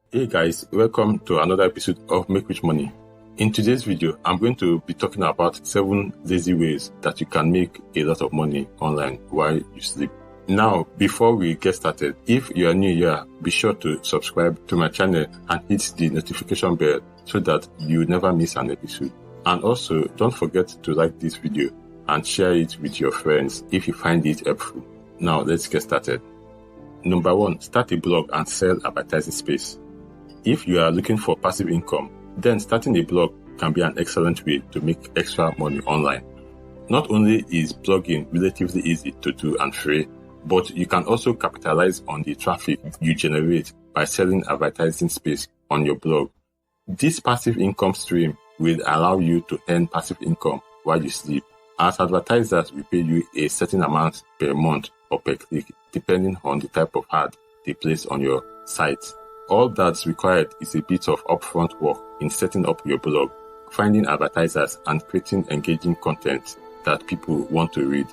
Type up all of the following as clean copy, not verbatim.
Hey guys, welcome to another episode of Make Rich Money. In today's video, I'm going to be talking about 7 lazy ways that you can make a lot of money online while you sleep. Now, before we get started, if you are new here, be sure to subscribe to my channel and hit the notification bell so that you never miss an episode. And also, don't forget to like this video and share it with your friends if you find it helpful. Now, let's get started. Number 1, start a blog and sell advertising space. If you are looking for passive income, then starting a blog can be an excellent way to make extra money online. Not only is blogging relatively easy to do and free, but you can also capitalize on the traffic you generate by selling advertising space on your blog. This passive income stream will allow you to earn passive income while you sleep, as advertisers will pay you a certain amount per month or per click, depending on the type of ad they place on your site. All that's required is a bit of upfront work in setting up your blog, finding advertisers, and creating engaging content that people want to read.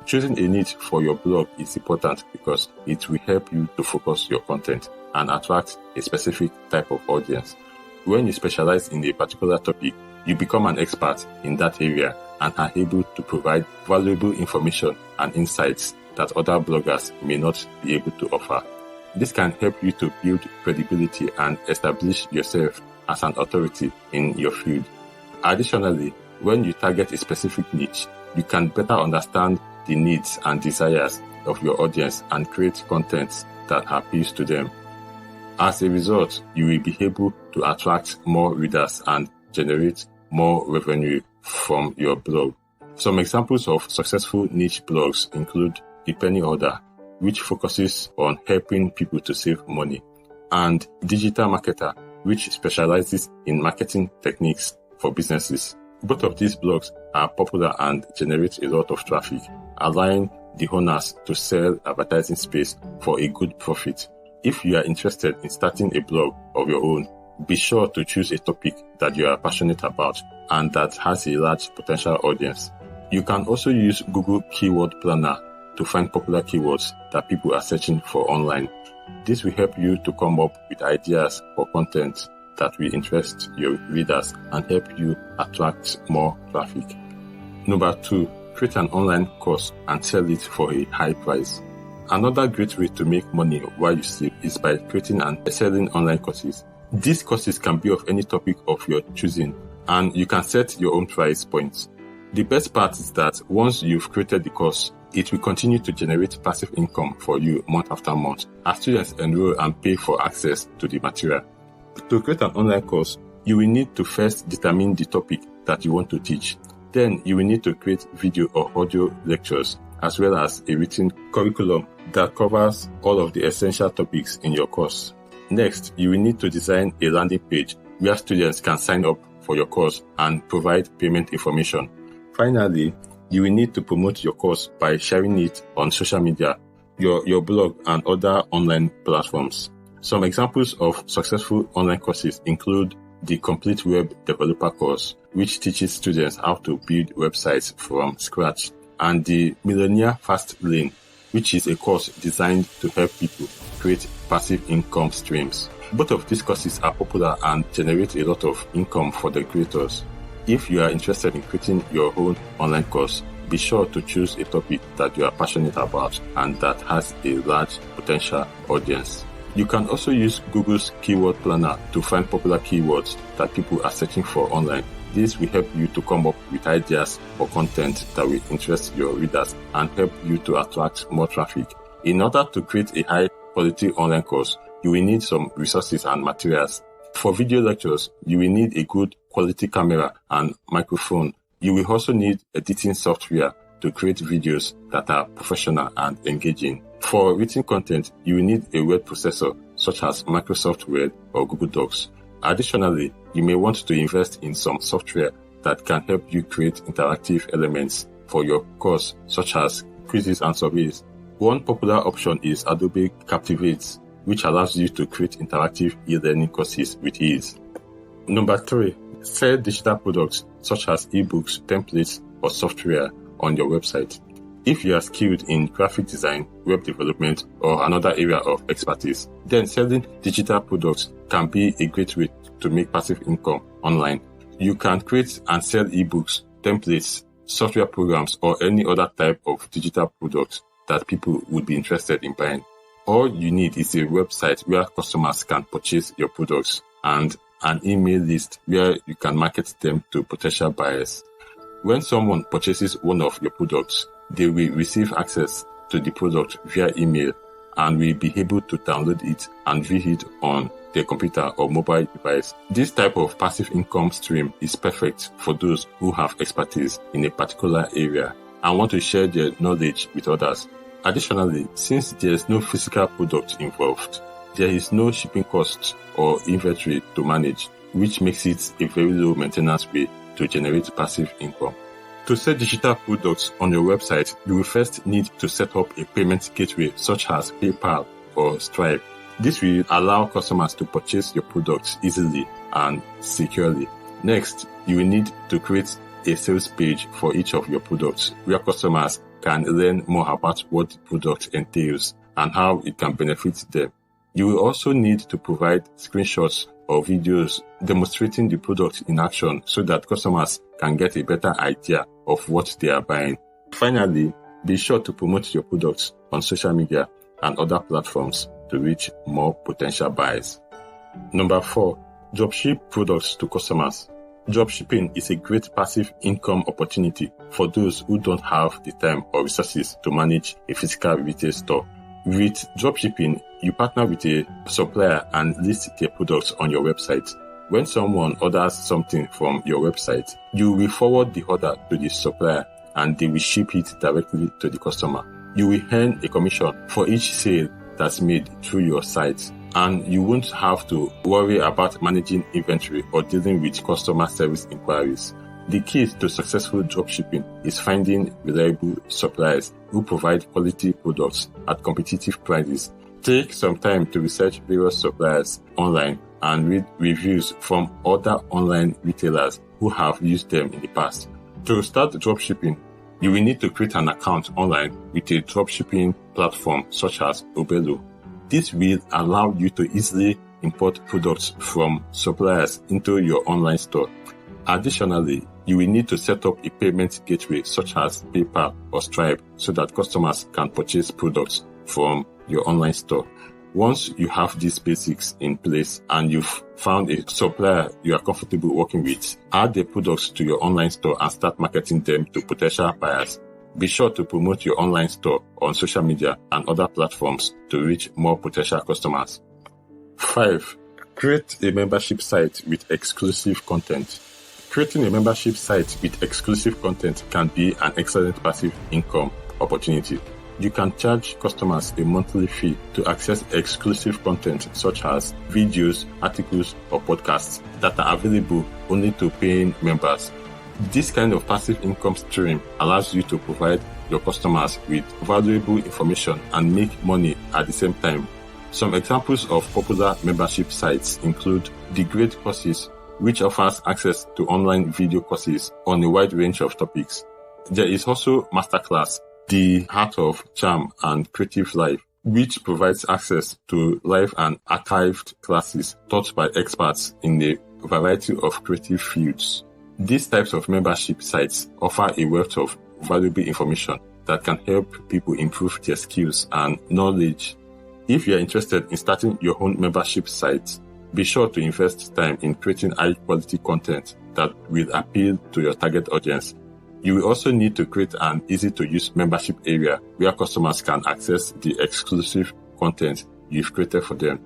Choosing a niche for your blog is important because it will help you to focus your content and attract a specific type of audience. When you specialize in a particular topic, you become an expert in that area and are able to provide valuable information and insights that other bloggers may not be able to offer. This can help you to build credibility and establish yourself as an authority in your field. Additionally, when you target a specific niche, you can better understand the needs and desires of your audience and create content that appeals to them. As a result, you will be able to attract more readers and generate more revenue from your blog. Some examples of successful niche blogs include The Penny Order, which focuses on helping people to save money, and Digital Marketer, which specializes in marketing techniques for businesses. Both of these blogs are popular and generate a lot of traffic, allowing the owners to sell advertising space for a good profit. If you are interested in starting a blog of your own, be sure to choose a topic that you are passionate about and that has a large potential audience. You can also use Google Keyword Planner to find popular keywords that people are searching for online. This will help you to come up with ideas for content that will interest your readers and help you attract more traffic. Number 2, create an online course and sell it for a high price. Another great way to make money while you sleep is by creating and selling online courses. These courses can be of any topic of your choosing, and you can set your own price points. The best part is that once you've created the course, it will continue to generate passive income for you month after month as students enroll and pay for access to the material. To create an online course, you will need to first determine the topic that you want to teach. Then you will need to create video or audio lectures as well as a written curriculum that covers all of the essential topics in your course. Next, you will need to design a landing page where students can sign up for your course and provide payment information. Finally, you will need to promote your course by sharing it on social media, your blog, and other online platforms. Some examples of successful online courses include the Complete Web Developer course, which teaches students how to build websites from scratch, and the Millionaire Fast Lane, which is a course designed to help people create passive income streams. Both of these courses are popular and generate a lot of income for the creators. If you are interested in creating your own online course, be sure to choose a topic that you are passionate about and that has a large potential audience. You can also use Google's Keyword Planner to find popular keywords that people are searching for online. This will help you to come up with ideas for content that will interest your readers and help you to attract more traffic. In order to create a high-quality online course, you will need some resources and materials. For video lectures, you will need a good quality camera and microphone. You will also need editing software to create videos that are professional and engaging. For written content, you will need a word processor such as Microsoft Word or Google Docs. Additionally, you may want to invest in some software that can help you create interactive elements for your course, such as quizzes and surveys. One popular option is Adobe Captivate, which allows you to create interactive e-learning courses with ease. Number 3, sell digital products such as ebooks, templates, or software on your website. If you are skilled in graphic design, web development, or another area of expertise, then selling digital products can be a great way to make passive income online. You can create and sell ebooks, templates, software programs, or any other type of digital products that people would be interested in buying. All you need is a website where customers can purchase your products and an email list where you can market them to potential buyers. When someone purchases one of your products, they will receive access to the product via email and will be able to download it and view it on their computer or mobile device. This type of passive income stream is perfect for those who have expertise in a particular area and want to share their knowledge with others. Additionally, since there is no physical product involved, there is no shipping costs or inventory to manage, which makes it a very low maintenance way to generate passive income. To sell digital products on your website, you will first need to set up a payment gateway such as PayPal or Stripe. This will allow customers to purchase your products easily and securely. Next, you will need to create a sales page for each of your products where customers can learn more about what the product entails and how it can benefit them. You will also need to provide screenshots or videos demonstrating the product in action so that customers can get a better idea of what they are buying. Finally, be sure to promote your products on social media and other platforms to reach more potential buyers. Number 4, dropship products to customers. Dropshipping is a great passive income opportunity for those who don't have the time or resources to manage a physical retail store. With dropshipping, you partner with a supplier and list their products on your website. When someone orders something from your website, you will forward the order to the supplier and they will ship it directly to the customer. You will earn a commission for each sale that's made through your site, and you won't have to worry about managing inventory or dealing with customer service inquiries. The key to successful dropshipping is finding reliable suppliers who provide quality products at competitive prices. Take some time to research various suppliers online and read reviews from other online retailers who have used them in the past. To start dropshipping, you will need to create an account online with a dropshipping platform such as Obelo. This will allow you to easily import products from suppliers into your online store. Additionally, you will need to set up a payment gateway such as PayPal or Stripe so that customers can purchase products from your online store. Once you have these basics in place and you've found a supplier you are comfortable working with, add the products to your online store and start marketing them to potential buyers. Be sure to promote your online store on social media and other platforms to reach more potential customers. 5. Create a membership site with exclusive content. Creating a membership site with exclusive content can be an excellent passive income opportunity. You can charge customers a monthly fee to access exclusive content such as videos, articles, or podcasts that are available only to paying members. This kind of passive income stream allows you to provide your customers with valuable information and make money at the same time. Some examples of popular membership sites include The Great Courses, which offers access to online video courses on a wide range of topics. There is also Masterclass, The Art of Charm and Creative Life, which provides access to live and archived classes taught by experts in a variety of creative fields. These types of membership sites offer a wealth of valuable information that can help people improve their skills and knowledge. If you are interested in starting your own membership site, be sure to invest time in creating high-quality content that will appeal to your target audience. You will also need to create an easy-to-use membership area where customers can access the exclusive content you've created for them.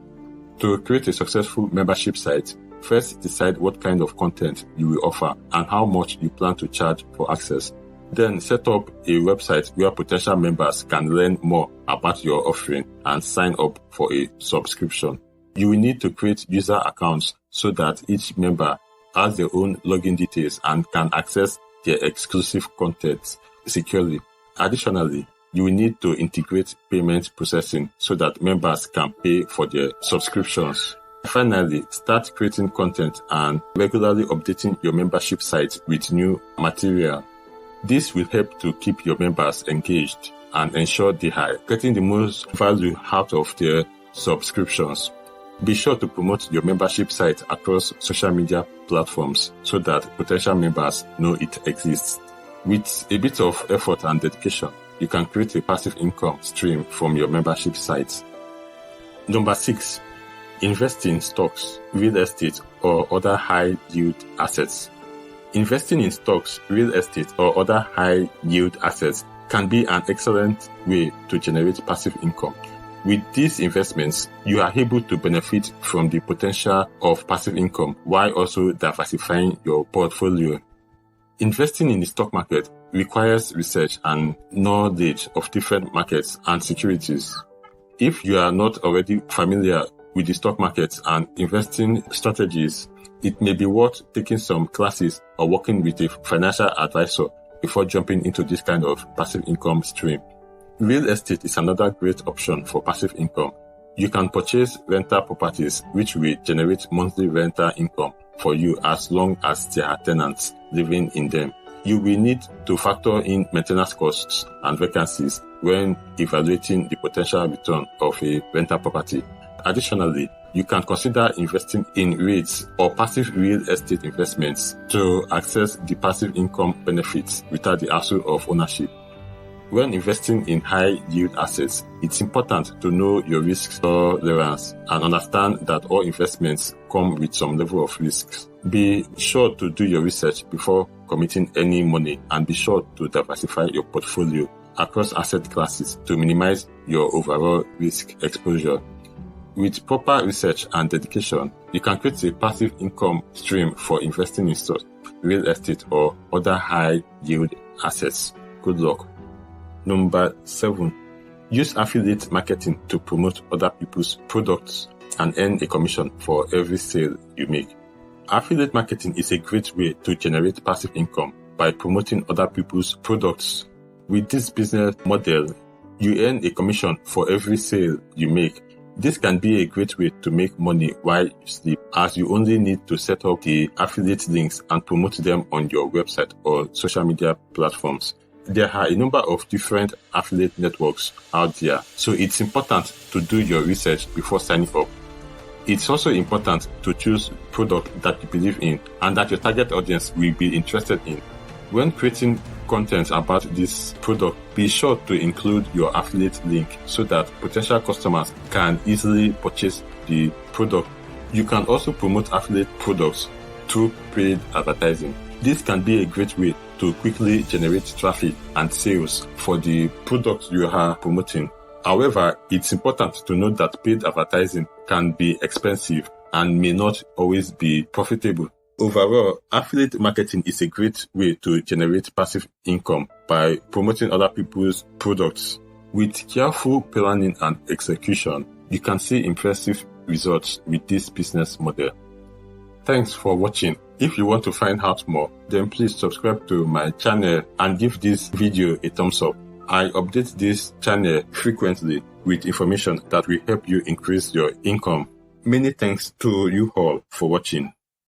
To create a successful membership site, first decide what kind of content you will offer and how much you plan to charge for access. Then set up a website where potential members can learn more about your offering and sign up for a subscription. You will need to create user accounts so that each member has their own login details and can access their exclusive content securely. Additionally, you will need to integrate payment processing so that members can pay for their subscriptions. Finally, start creating content and regularly updating your membership site with new material. This will help to keep your members engaged and ensure they are getting the most value out of their subscriptions. Be sure to promote your membership site across social media platforms so that potential members know it exists. With a bit of effort and dedication, you can create a passive income stream from your membership site. Number 6, invest in stocks, real estate, or other high-yield assets. Investing in stocks, real estate, or other high-yield assets can be an excellent way to generate passive income. With these investments, you are able to benefit from the potential of passive income while also diversifying your portfolio. Investing in the stock market requires research and knowledge of different markets and securities. If you are not already familiar with the stock market and investing strategies, it may be worth taking some classes or working with a financial advisor before jumping into this kind of passive income stream. Real estate is another great option for passive income. You can purchase rental properties which will generate monthly rental income for you as long as there are tenants living in them. You will need to factor in maintenance costs and vacancies when evaluating the potential return of a rental property. Additionally, you can consider investing in REITs or passive real estate investments to access the passive income benefits without the hassle of ownership. When investing in high-yield assets, it's important to know your risk tolerance and understand that all investments come with some level of risks. Be sure to do your research before committing any money, and be sure to diversify your portfolio across asset classes to minimize your overall risk exposure. With proper research and dedication, you can create a passive income stream for investing in stocks, real estate, or other high-yield assets. Good luck. Number 7, use affiliate marketing to promote other people's products and earn a commission for every sale you make. Affiliate marketing is a great way to generate passive income by promoting other people's products. With this business model, you earn a commission for every sale you make. This can be a great way to make money while you sleep, as you only need to set up the affiliate links and promote them on your website or social media platforms. There are a number of different affiliate networks out there, so it's important to do your research before signing up. It's also important to choose products that you believe in and that your target audience will be interested in. When creating content about this product, be sure to include your affiliate link so that potential customers can easily purchase the product. You can also promote affiliate products through paid advertising. This can be a great way to quickly generate traffic and sales for the products you are promoting. However, it's important to note that paid advertising can be expensive and may not always be profitable. Overall, affiliate marketing is a great way to generate passive income by promoting other people's products. With careful planning and execution, you can see impressive results with this business model. Thanks for watching. If you want to find out more, then please subscribe to my channel and give this video a thumbs up. I update this channel frequently with information that will help you increase your income. Many thanks to you all for watching.